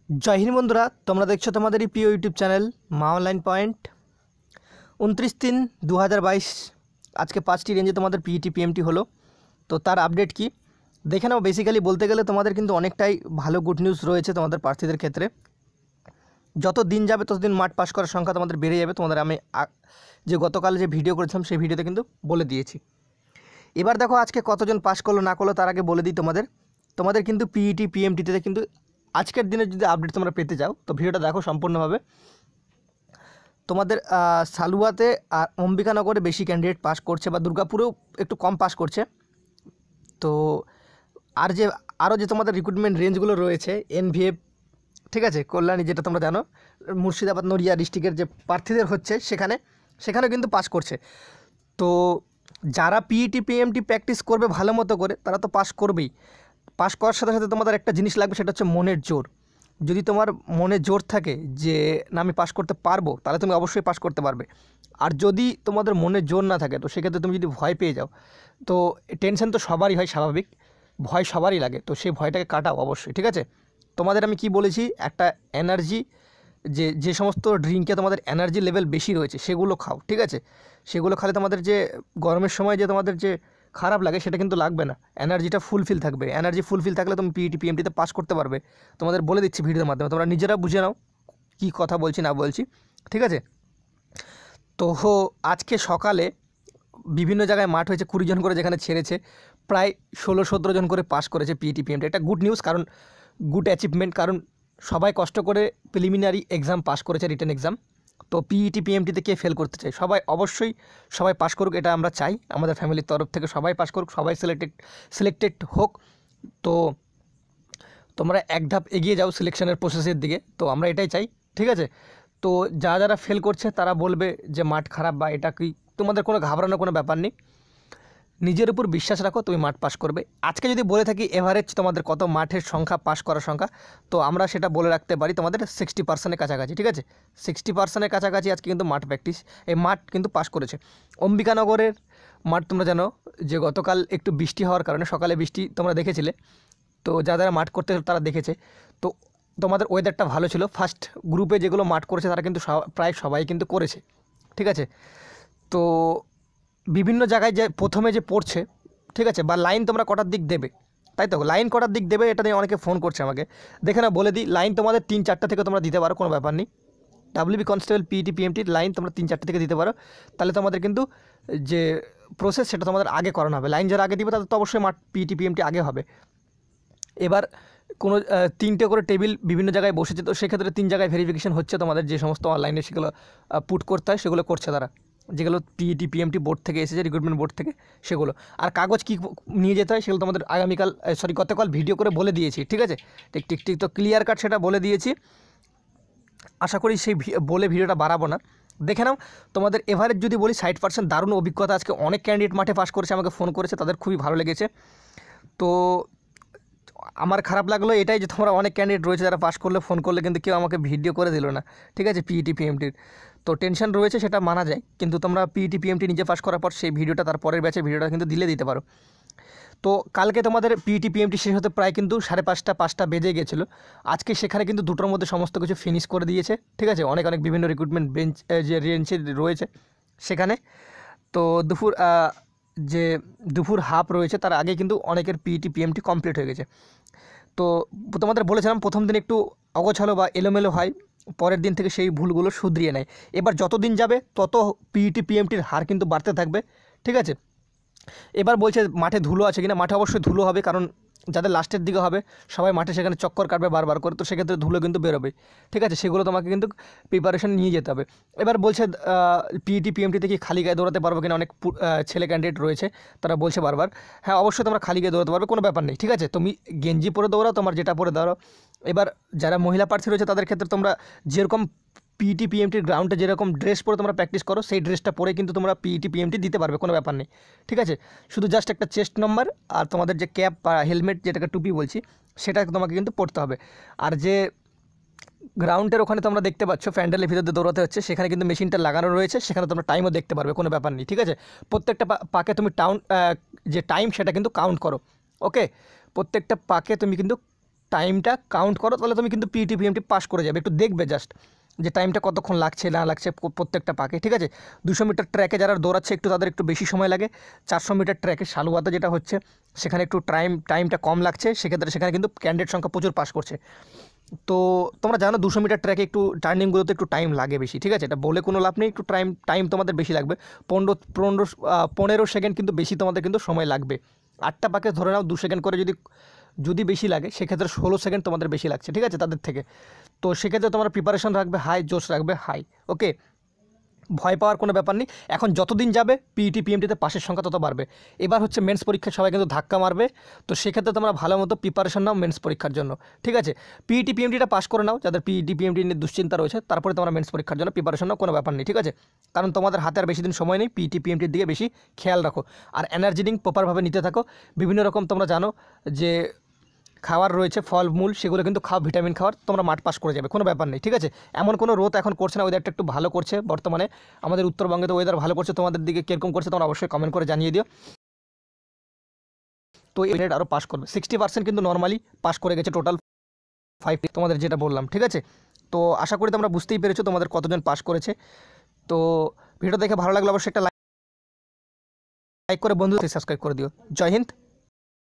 जय हिंद बंधुरा तुम्हारा देखो तुम्हारे प्रिय यूट्यूब चैनल मा ऑनलाइन पॉइंट 29/3/2022 आज के 5टी रेंजे तुम्हारे पीईटी पीएमटी हलो तो तार अपडेट की देखे नाओ। बेसिकली बोलते गेले तुम्हारे किन्तु अनेकटाई भालो गुड निউজ रयेछे तुम्हारे प्रार्थीदेर क्षेत्रे। যত दिन যাবে ততদিন মাঠ পাস করার সংখ্যা তোমাদের বেড়ে যাবে। তোমাদের আমি যে গতকাল যে ভিডিও করেছিলাম সেই ভিডিওতে কিন্তু বলে দিয়েছি। এবার দেখো আজকে কতজন পাস করলো না করলো তার আগে বলে দিই তোমাদের কিন্তু পিইটি পিএমটিতে কিন্তু আজকের দিনে যদি আপডেট তোমরা পেতে যাও তো ভিডিওটা দেখো সম্পূর্ণভাবে। তোমাদের সালুয়াতে আর অম্বিকানগরে বেশি ক্যান্ডিডেট পাস করছে বা দুর্গাপুরেও একটু কম পাস করছে। তো আরও যে তোমাদের রিক্রুটমেন্ট রেঞ্জগুলো রয়েছে এনভিএফ, ঠিক আছে, কল্যাণী যেটা তোমরা জানো, মুর্শিদাবাদ নড়িয়া ডিস্ট্রিক্টের যে প্রার্থীদের হচ্ছে সেখানেও কিন্তু পাস করছে। তো যারা পিইটি পিএমটি প্র্যাকটিস করবে ভালো মতো করে তারা তো পাস করবেই। পাস করার সাথে সাথে তোমাদের একটা জিনিস লাগবে, সেটা হচ্ছে মনের জোর। যদি তোমার মনে জোর থাকে যে না আমি পাস করতে পারবো তাহলে তুমি অবশ্যই পাস করতে পারবে। আর যদি তোমাদের মনে জোর না থাকে তো সেক্ষেত্রে তুমি যদি ভয় পেয়ে যাও তো টেনশন তো সবারই হয়, স্বাভাবিক, ভয় সবারই লাগে। তো সেই ভয়টাকে কাটাও অবশ্যই, ঠিক আছে। তোমাদের আমি কি বলেছি, একটা এনার্জি যে সমস্ত ড্রিঙ্কে তোমাদের এনার্জি লেভেল বেশি রয়েছে সেগুলো খাও, ঠিক আছে। সেগুলো খেলে তোমাদের যে গরমের সময় যে তোমাদের যে খারাপ লাগে সেটা কিন্তু লাগবে না, এনার্জিটা ফুলফিল থাকবে। এনার্জি ফুলফিল থাকলে তুমি পিইটি পিএমটিতে পাস করতে পারবে। তোমাদের বলে দিচ্ছি ভিডিওর মাধ্যমে, তোমরা নিজেরা বুঝে নাও কী কথা বলছি না বলছি, ঠিক আছে। তো আজকে সকালে বিভিন্ন জায়গায় মাঠ হয়েছে, 20 জন করে যেখানে ছেড়েছে প্রায় 16-17 জন করে পাস করেছে পিইটি পিএমটি। এটা গুড নিউজ, কারণ গুড অ্যাচিভমেন্ট, কারণ সবাই কষ্ট করে প্রিলিমিনারি এক্সাম পাস করেছে, রিটেন এক্সাম। তো পিইটি পিএমটিতে কে ফেল করতে চাই? অবশ্যই সবাই পাস করুক, এটা আমরা চাই। আমাদের ফ্যামিলির তরফ থেকে সবাই পাস করুক, সবাই সিলেক্টেড হোক। তো তোমরা এক ধাপ এগিয়ে যাও সিলেকশনের প্রসেসের দিকে, তো আমরা এটাই চাই, ঠিক আছে। তো যারা ফেল করছে তারা বলবে যে মাঠ খারাপ বা এটা কি, তোমাদের কোনো ঘাবড়ানোর কোনো ব্যাপার নেই। নিজের উপর বিশ্বাস রাখো, তুমি মাঠ পাস করবে। আজকে যদি বলে থাকি এভারেজ তোমাদের কত মাঠের সংখ্যা, পাস করার সংখ্যা, তো আমরা সেটা বলে রাখতে পারি তোমাদের 60%-এর কাছাকাছি, ঠিক আছে। 60%-এর কাছাকাছি আজকে কিন্তু মাঠ প্র্যাকটিস, এই মাঠ কিন্তু পাস করেছে। অম্বিকানগরের মাঠ তোমরা জানো যে গতকাল একটু বৃষ্টি হওয়ার কারণে, সকালে বৃষ্টি তোমরা দেখেছিলে, তো যারা মাঠ করতে তারা দেখেছে। তো তোমাদের ওয়েদারটা ভালো ছিল। ফার্স্ট গ্রুপে যেগুলো মাঠ করেছে তারা কিন্তু প্রায় সবাই কিন্তু করেছে, ঠিক আছে। তো বিভিন্ন জায়গায় যে প্রথমে যে পড়ছে, ঠিক আছে, বা লাইন তোমরা কটার দিক দেবে, তাই তো লাইন কটার দিক দেবে এটা নিয়ে অনেকে ফোন করছে আমাকে। দেখে না বলে দিই, লাইন তোমাদের 3-4টা থেকে তোমরা দিতে পারো, কোনো ব্যাপার নেই। ডাব্লিউবি কনস্টেবল পিইটি পিএমটির লাইন তোমরা 3-4টা থেকে দিতে পারো, তাহলে তোমাদের কিন্তু যে প্রসেস সেটা তোমাদের আগে করানো হবে। লাইন যারা আগে দিবে তাদের তো অবশ্যই মাঠ পিইটি পিএমটি আগে হবে। এবার কোনো 3টে করে টেবিল বিভিন্ন জায়গায় বসেছে, তো সেক্ষেত্রে 3 জায়গায় ভেরিফিকেশন হচ্ছে। তোমাদের যে সমস্ত অনলাইনে সেগুলো পুট করতে হয় সেগুলো করছে তারা, যেগুলো পিইটি পিএমটি বোর্ড থেকে এসেছে, রিক্রুটমেন্ট বোর্ড থেকে, সেগুলো। আর কাগজ কী নিয়ে যেতে হয় সেগুলো তোমাদের গতকাল ভিডিও করে বলে দিয়েছি, ঠিক আছে। ঠিক তো ক্লিয়ার কাট সেটা বলে দিয়েছি। আশা করি সেই বলে ভিডিওটা বাড়াবো না। দেখে নাও তোমাদের এভারেজ যদি বলি 60%, দারুণ অভিজ্ঞতা। আজকে অনেক ক্যান্ডিডেট মাঠে পাস করেছে, আমাকে ফোন করেছে, তাদের খুবই ভালো লেগেছে। তো আমার খারাপ লাগলো এটাই যে তোমরা অনেক ক্যান্ডিডেট রয়েছে যারা পাস করলে ফোন করলে কিন্তু কেউ আমাকে ভিডিও করে দিল না, ঠিক আছে, পিইটি পিএমটির। তো টেনশন রয়েছে, সেটা মানা যায়, কিন্তু তোমরা পিইটি পিএমটি নিজে পাস করার পর সেই ভিডিওটা, তার পরের ব্যাচের ভিডিওটা কিন্তু দিতে পারো। তো কালকে তোমাদের পিইটি পিএমটি শেষ হতে প্রায় কিন্তু 5:30 বেজে গেছিলো। আজকে সেখানে কিন্তু 2টোর মধ্যে সমস্ত কিছু ফিনিশ করে দিয়েছে, ঠিক আছে। অনেক বিভিন্ন রিক্রুটমেন্ট বেঞ্চ যে রেঞ্জ রয়েছে সেখানে। তো দুপুর হাফ রয়েছে, তার আগে কিন্তু অনেকের পিইটি পিএমটি কমপ্লিট হয়ে গেছে। তো তোমাদের বলেছিলাম প্রথম দিন একটু অগোছালো বা এলোমেলো হয়, পরের দিন থেকে সেই ভুলগুলো শুধরিয়ে নেয়। এবার যত দিন যাবে তত পিইটি পিএমটির হার কিন্তু বাড়তে থাকবে, ঠিক আছে। এবার বলছে মাঠে ধুলো আছে কিনা, মাঠে অবশ্যই ধুলো হবে, কারণ যাদের লাস্টের দিকে হবে সবাই মাঠে সেখানে চক্কর কাটবে বারবার করে, তো সেক্ষেত্রে ধুলো কিন্তু বেরোবে, ঠিক আছে। সেগুলো তোমাকে কিন্তু প্রিপারেশন নিয়ে যেতে হবে। এবার বলছে পিইটি পিএমটিতে কি খালি গায়ে দৌড়াতে পারবো কিনা, অনেক ছেলে ক্যান্ডিডেট রয়েছে তারা বলছে বারবার। হ্যাঁ অবশ্যই তোমরা খালি গায়ে দৌড়াতে পারবে, কোনো ব্যাপার নেই, ঠিক আছে। তুমি গেঞ্জি পরে দৌড়াও, তোমার যেটা পরে দৌড়াও। এবার যারা মহিলা প্রার্থী রয়েছে তাদের ক্ষেত্রে তোমরা যেরকম পিইটি পিএমটির গ্রাউন্ডে যেরকম ড্রেস পরে তোমরা প্র্যাকটিস করো সেই ড্রেসটা পরে কিন্তু তোমরা পিইটি পিএমটি দিতে পারবে, কোনো ব্যাপার নেই, ঠিক আছে। শুধু জাস্ট একটা চেস্ট নাম্বার আর তোমাদের যে ক্যাপ বা হেলমেট, যেটাকে টুপি বলছি, সেটা তোমাকে কিন্তু পড়তে হবে। আর যে গ্রাউন্ডের ওখানে তোমরা দেখতে পাচ্ছ প্যান্ডেলের ভিতরে দৌড়াতে হচ্ছে, সেখানে কিন্তু মেশিনটা লাগানো রয়েছে, সেখানে তোমরা টাইমও দেখতে পারবে, কোনো ব্যাপার নেই, ঠিক আছে। প্রত্যেকটা পাকে তুমি যে টাইম সেটা কিন্তু কাউন্ট করো, ওকে। প্রত্যেকটা পাকে তুমি কিন্তু টাইমটা কাউন্ট করো তাহলে তুমি কিন্তু পিইটি পিএমটি পাস করে যাবে। একটু দেখবে জাস্ট যে টাইমটা কতক্ষণ লাগছে না লাগছে প্রত্যেকটা পাকে, ঠিক আছে। 200 মিটার ট্র্যাকে যারা দৌড়াচ্ছে একটু তাদের একটু বেশি সময় লাগে। 400 মিটার ট্র্যাকে সালুয়াতে যেটা হচ্ছে সেখানে একটু টাইমটা কম লাগছে, সেক্ষেত্রে সেখানে কিন্তু ক্যান্ডিডেট সংখ্যা প্রচুর পাস করছে। তো তোমরা জানো 200 মিটার ট্র্যাকে একটু টার্নিংগুলোতে একটু টাইম লাগে বেশি, ঠিক আছে। এটা বলে কোনো লাভ নেই, একটু টাইম তোমাদের বেশি লাগবে। 15 সেকেন্ড কিন্তু বেশি তোমাদের কিন্তু সময় লাগবে। 8টা পাকে ধরে নাও 2 সেকেন্ড করে যদি বেশি লাগে, সেক্ষেত্রে 16 সেকেন্ড তোমাদের বেশি লাগছে, ঠিক আছে, তাদের থেকে। তো সেক্ষেত্রে তোমরা প্রিপারেশন রাখবে হাই, জোশ রাখবে হাই, ওকে। ভয় পাওয়ার কোনো ব্যাপার নেই। এখন যতদিন যাবে পিইটি পিএমটিতে পাশের সংখ্যা তত বাড়বে। এবার হচ্ছে মেন্স পরীক্ষায় সবাই কিন্তু ধাক্কা মারবে, তো সেক্ষেত্রে তোমরা ভালো মতো প্রিপারেশন নাও মেন্স পরীক্ষার জন্য, ঠিক আছে। পিইটি পিএমটিটা পাস করে নাও, যাদের পিইটি পিএমটি নিয়ে দুশ্চিন্তা রয়েছে, তারপরে তোমরা মেন্স পরীক্ষার জন্য প্রিপারেশন নাও, কোনো ব্যাপার নেই, ঠিক আছে। কারণ তোমাদের হাতে আর বেশি দিন সময় নেই, পিইটি পিএমটির দিকে বেশি খেয়াল রাখো। আর এনার্জি ড্রিঙ্ক প্রপারভাবে নিতে থাকো। বিভিন্ন রকম তোমরা জানো যে খাবার রয়েছে, ফলমূল, সেগুলো কিন্তু খাও, ভিটামিন খাওয়ার, তোমরা মাঠ পাস করে যাবে, কোনো ব্যাপার নেই, ঠিক আছে। এমন কোনো রোদ এখন করছে না, ওয়েদারটা একটু ভালো করছে বর্তমানে। আমাদের উত্তরবঙ্গে তো ওয়েদার ভালো করছে, তোমাদের দিকে কীরকম করছে তোমরা অবশ্যই কমেন্ট করে জানিয়ে দিও। তো এই রেট আরও পাস করবে, 60% কিন্তু নর্মালি পাস করে গেছে টোটাল 5 তোমাদের যেটা বললাম, ঠিক আছে। তো আশা করি তোমরা বুঝতেই পেরেছো তোমাদের কতজন পাস করেছে। তো ভিডিও দেখে ভালো লাগলে অবশ্যই একটা লাইক করে বন্ধুদের সাবস্ক্রাইব করে দিও। জয় হিন্দ।